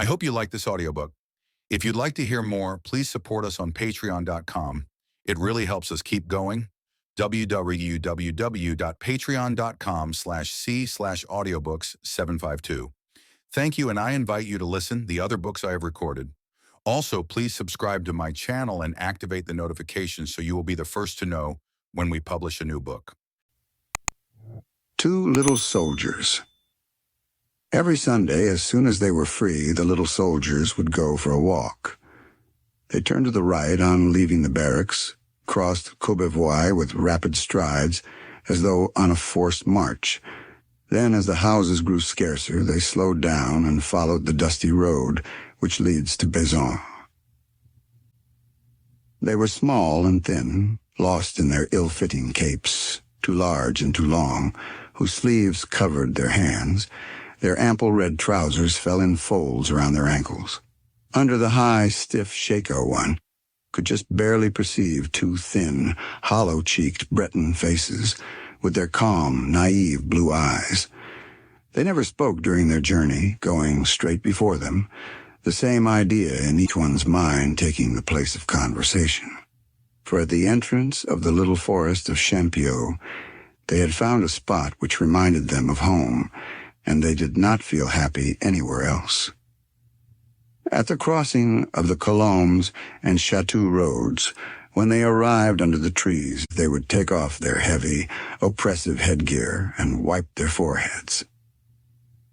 I hope you like this audiobook. If you'd like to hear more, please support us on patreon.com. It really helps us keep going. www.patreon.com/c/audiobooks752. Thank you, and I invite you to listen the other books I have recorded. Also, please subscribe to my channel and activate the notifications so you will be the first to know when we publish a new book. Two little soldiers. Every Sunday, as soon as they were free, the little soldiers would go for a walk. They turned to the right on leaving the barracks, crossed Courbevoie with rapid strides, as though on a forced march. Then, as the houses grew scarcer, they slowed down and followed the dusty road which leads to Bezons. They were small and thin, lost in their ill-fitting capes, too large and too long, whose sleeves covered their hands. Their ample red trousers fell in folds around their ankles. Under the high, stiff shako one, could just barely perceive two thin, hollow-cheeked Breton faces, with their calm, naive blue eyes. They never spoke during their journey, going straight before them, the same idea in each one's mind taking the place of conversation. For at the entrance of the little forest of Champioux, they had found a spot which reminded them of home, and they did not feel happy anywhere else. At the crossing of the Colombes and Champioux roads, when they arrived under the trees, they would take off their heavy, oppressive headgear and wipe their foreheads.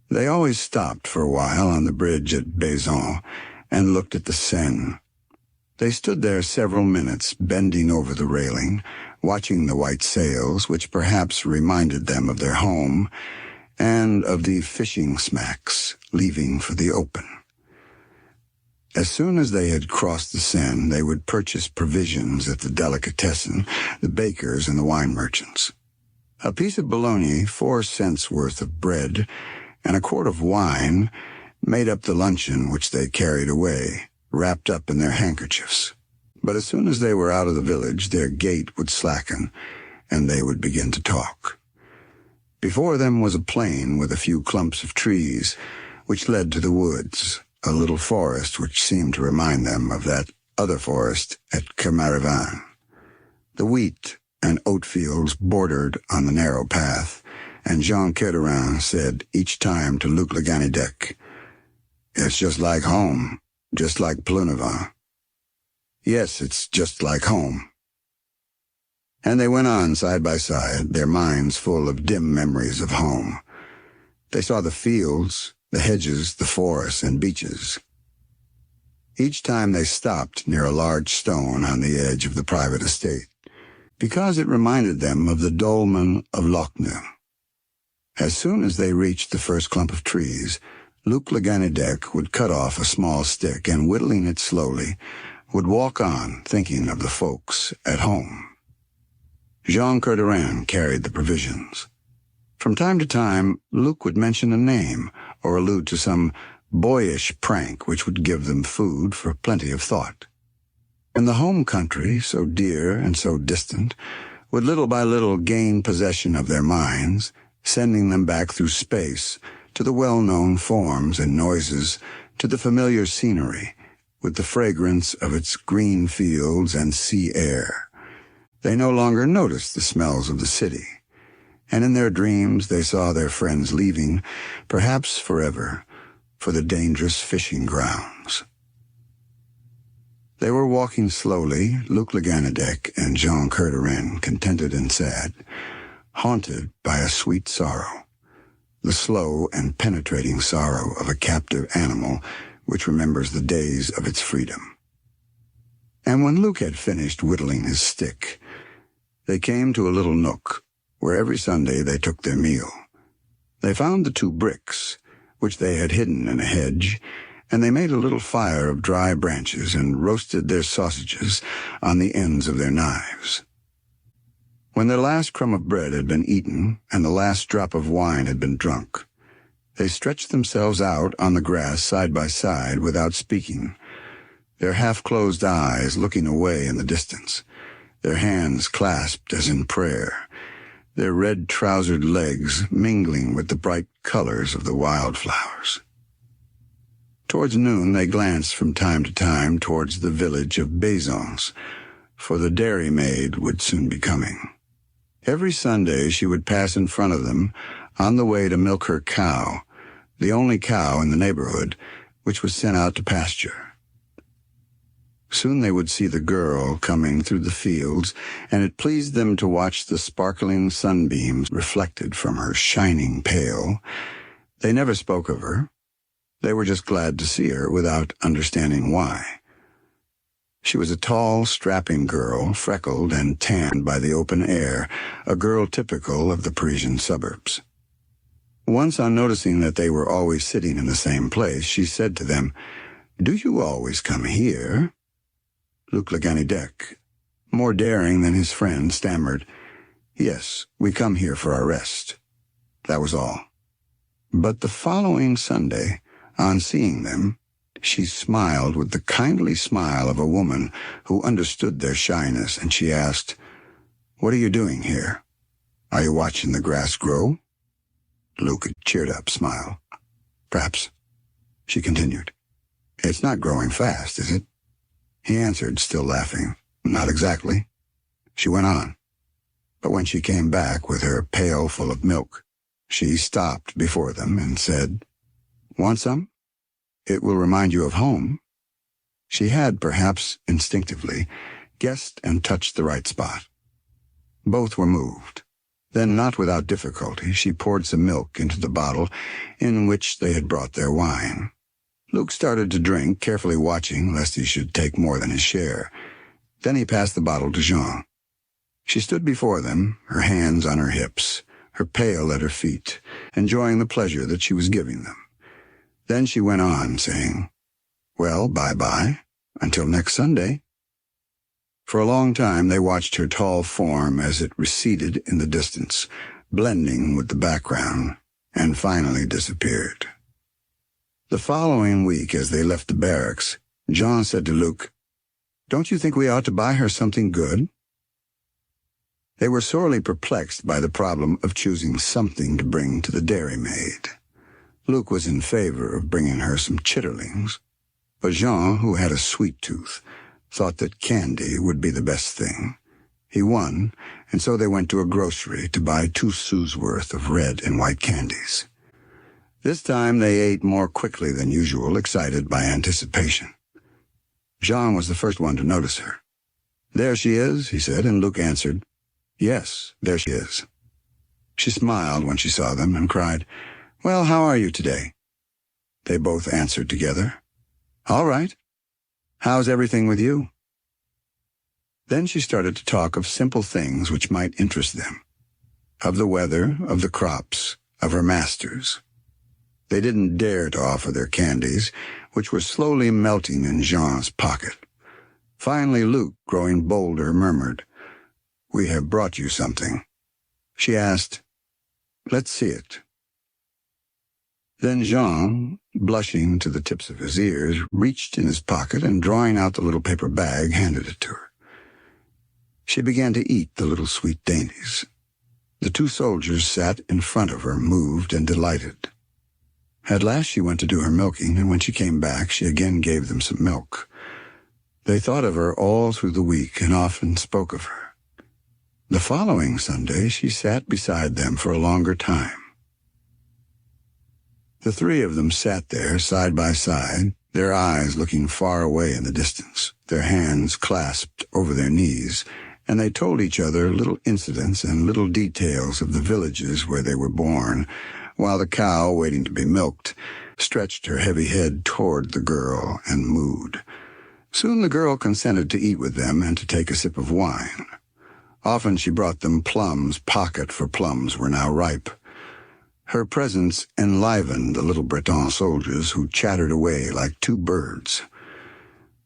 They always stopped for a while on the bridge at Bezons and looked at the Seine. They stood there several minutes, bending over the railing, watching the white sails, which perhaps reminded them of their home, and of the fishing smacks leaving for the open. As soon as they had crossed the Seine, they would purchase provisions at the delicatessen, the bakers, and the wine merchants. A piece of bologna, 4 cents worth of bread, and a quart of wine made up the luncheon which they carried away, wrapped up in their handkerchiefs. But as soon as they were out of the village, their gait would slacken, and they would begin to talk. Before them was a plain with a few clumps of trees, which led to the woods, a little forest which seemed to remind them of that other forest at Courbevoie. The wheat and oat fields bordered on the narrow path, and Jean Courbevoie said each time to Luc Le Ganidec, "It's just like home, just like Plounavant." "Yes, it's just like home." And they went on side by side, their minds full of dim memories of home. They saw the fields, the hedges, the forests, and beaches. Each time they stopped near a large stone on the edge of the private estate, because it reminded them of the dolmen of Lochnu. As soon as they reached the first clump of trees, Luc Le Ganidec would cut off a small stick and, whittling it slowly, would walk on, thinking of the folks at home. Jean Courbevoie carried the provisions. From time to time, Luc would mention a name or allude to some boyish prank which would give them food for plenty of thought. And the home country, so dear and so distant, would little by little gain possession of their minds, sending them back through space to the well-known forms and noises, to the familiar scenery, with the fragrance of its green fields and sea air. They no longer noticed the smells of the city, and in their dreams they saw their friends leaving, perhaps forever, for the dangerous fishing grounds. They were walking slowly, Luc Le Ganidec and Jean Courbevoie, contented and sad, haunted by a sweet sorrow, the slow and penetrating sorrow of a captive animal which remembers the days of its freedom. And when Luc had finished whittling his stick, they came to a little nook where every Sunday they took their meal. They found the 2 bricks, which they had hidden in a hedge, and they made a little fire of dry branches and roasted their sausages on the ends of their knives. When their last crumb of bread had been eaten and the last drop of wine had been drunk, they stretched themselves out on the grass side by side without speaking, their half-closed eyes looking away in the distance, their hands clasped as in prayer, their red-trousered legs mingling with the bright colors of the wildflowers. Towards noon, they glanced from time to time towards the village of Bezons, for the dairymaid would soon be coming. Every Sunday she would pass in front of them on the way to milk her cow, the only cow in the neighborhood, which was sent out to pasture. Soon they would see the girl coming through the fields, and it pleased them to watch the sparkling sunbeams reflected from her shining pail. They never spoke of her. They were just glad to see her without understanding why. She was a tall, strapping girl, freckled and tanned by the open air, a girl typical of the Parisian suburbs. Once, on noticing that they were always sitting in the same place, she said to them, "Do you always come here?" Luc Le Ganidec, more daring than his friend, stammered, "Yes, we come here for our rest." That was all. But the following Sunday, on seeing them, she smiled with the kindly smile of a woman who understood their shyness, and she asked, "What are you doing here? Are you watching the grass grow?" Luc cheered up, smiled. "Perhaps." She continued, "It's not growing fast, is it?" He answered, still laughing, "Not exactly." She went on. But when she came back with her pail full of milk, she stopped before them and said, "Want some? It will remind you of home." She had, perhaps instinctively, guessed and touched the right spot. Both were moved. Then, not without difficulty, she poured some milk into the bottle in which they had brought their wine. Luc started to drink, carefully watching lest he should take more than his share. Then he passed the bottle to Jean. She stood before them, her hands on her hips, her pail at her feet, enjoying the pleasure that she was giving them. Then she went on, saying, "Well, bye-bye, until next Sunday." For a long time they watched her tall form as it receded in the distance, blending with the background, and finally disappeared. The following week, as they left the barracks, Jean said to Luc, "Don't you think we ought to buy her something good?" They were sorely perplexed by the problem of choosing something to bring to the dairymaid. Luc was in favor of bringing her some chitterlings, but Jean, who had a sweet tooth, thought that candy would be the best thing. He won, and so they went to a grocery to buy 2 sous worth of red and white candies. This time they ate more quickly than usual, excited by anticipation. Jean was the first one to notice her. "There she is," he said, and Luc answered, "Yes, there she is." She smiled when she saw them and cried, "Well, how are you today?" They both answered together, "All right. How's everything with you?" Then she started to talk of simple things which might interest them, of the weather, of the crops, of her masters. They didn't dare to offer their candies, which were slowly melting in Jean's pocket. Finally Luc, growing bolder, murmured, "We have brought you something." She asked, "Let's see it." Then Jean, blushing to the tips of his ears, reached in his pocket and, drawing out the little paper bag, handed it to her. She began to eat the little sweet dainties. The 2 soldiers sat in front of her, moved and delighted. At last she went to do her milking, and when she came back she again gave them some milk. They thought of her all through the week and often spoke of her. The following Sunday she sat beside them for a longer time. The 3 of them sat there side by side, their eyes looking far away in the distance, their hands clasped over their knees, and they told each other little incidents and little details of the villages where they were born, while the cow, waiting to be milked, stretched her heavy head toward the girl and mooed. Soon the girl consented to eat with them and to take a sip of wine. Often she brought them plums, pocket, for plums were now ripe. Her presence enlivened the little Breton soldiers, who chattered away like 2 birds.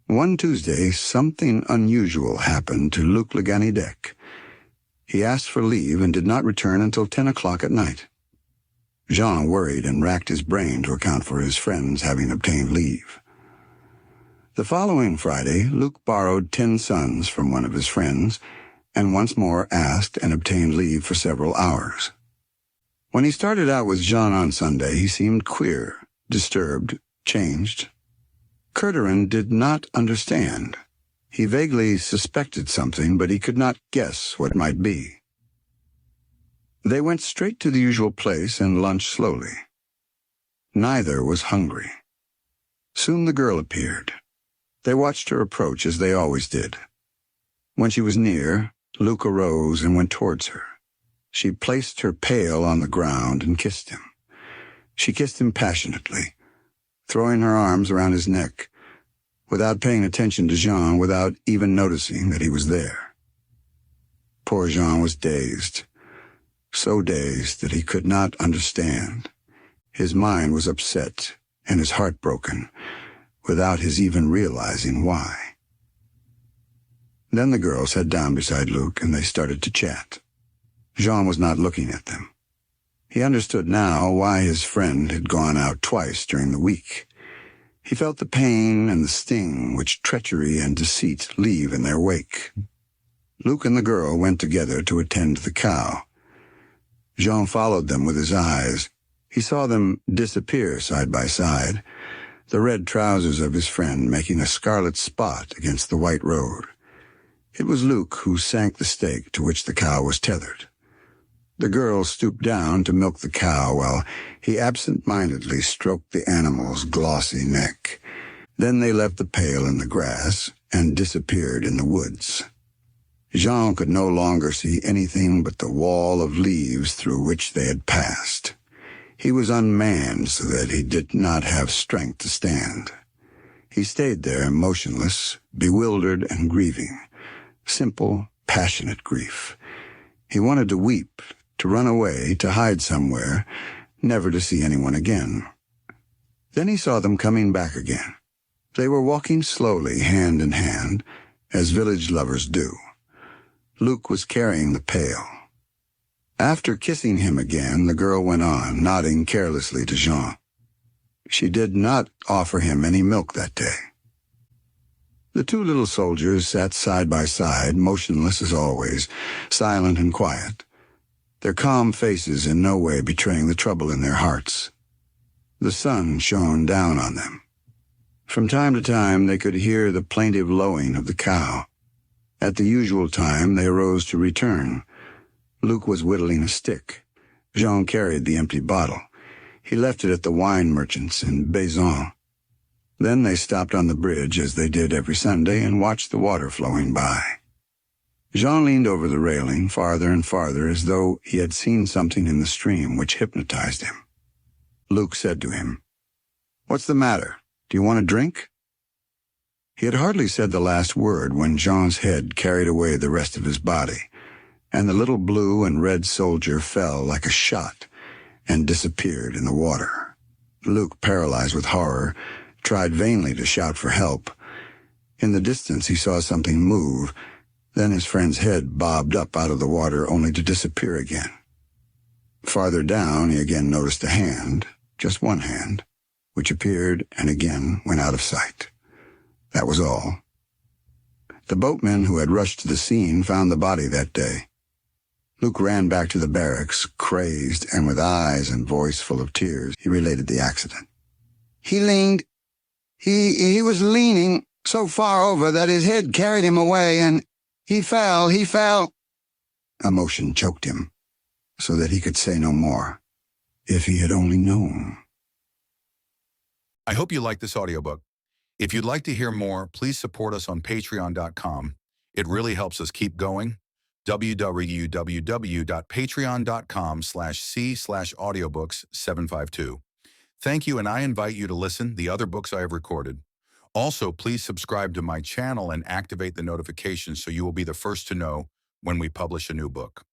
One Tuesday, something unusual happened to Luc Le Ganidec. He asked for leave and did not return until 10 o'clock at night. Jean worried and racked his brain to account for his friends having obtained leave. The following Friday, Luc borrowed 10 sons from one of his friends, and once more asked and obtained leave for several hours. When he started out with Jean on Sunday, he seemed queer, disturbed, changed, Curterin did not understand. He vaguely suspected something, but he could not guess what it might be. They went straight to the usual place and lunched slowly. Neither was hungry. Soon the girl appeared. They watched her approach as they always did. When she was near, Luke arose and went towards her. She placed her pail on the ground and kissed him. She kissed him passionately, throwing her arms around his neck, without paying attention to Jean, without even noticing that he was there. Poor Jean was dazed, so dazed that he could not understand. His mind was upset and his heart broken, without his even realizing why. Then the girl sat down beside Luke and they started to chat. Jean was not looking at them. He understood now why his friend had gone out twice during the week. He felt the pain and the sting which treachery and deceit leave in their wake. Luke and the girl went together to attend to the cow. Jean followed them with his eyes. He saw them disappear side by side, the red trousers of his friend making a scarlet spot against the white road. It was Luke who sank the stake to which the cow was tethered. The girl stooped down to milk the cow while he absent-mindedly stroked the animal's glossy neck. Then they left the pail in the grass and disappeared in the woods. Jean could no longer see anything but the wall of leaves through which they had passed. He was unmanned so that he did not have strength to stand. He stayed there motionless, bewildered and grieving. Simple, passionate grief. He wanted to weep, to run away, to hide somewhere, never to see anyone again. Then he saw them coming back again. They were walking slowly, hand in hand, as village lovers do. Luke was carrying the pail. After kissing him again, the girl went on, nodding carelessly to Jean. She did not offer him any milk that day. The two little soldiers sat side by side, motionless as always, silent and quiet, their calm faces in no way betraying the trouble in their hearts. The sun shone down on them. From time to time they could hear the plaintive lowing of the cow. At the usual time they arose to return. Luke was whittling a stick. Jean carried the empty bottle. He left it at the wine merchant's in Bezons. Then they stopped on the bridge, as they did every Sunday, and watched the water flowing by. Jean leaned over the railing, farther and farther, as though he had seen something in the stream which hypnotized him. Luke said to him, "What's the matter? Do you want a drink?" He had hardly said the last word when Jean's head carried away the rest of his body, and the little blue and red soldier fell like a shot and disappeared in the water. Luke, paralyzed with horror, tried vainly to shout for help. In the distance he saw something move. Then his friend's head bobbed up out of the water only to disappear again. Farther down he again noticed a hand, just one hand, which appeared and again went out of sight. That was all. The boatmen who had rushed to the scene found the body that day. Luke ran back to the barracks, crazed, and with eyes and voice full of tears, he related the accident. He was leaning so far over that his head carried him away, and he fell. Emotion choked him, so that he could say no more. If he had only known. I hope you liked this audiobook. If you'd like to hear more, please support us on patreon.com. It really helps us keep going. www.patreon.com/c/audiobooks752. Thank you, and I invite you to listen the other books I have recorded. Also, please subscribe to my channel and activate the notifications so you will be the first to know when we publish a new book.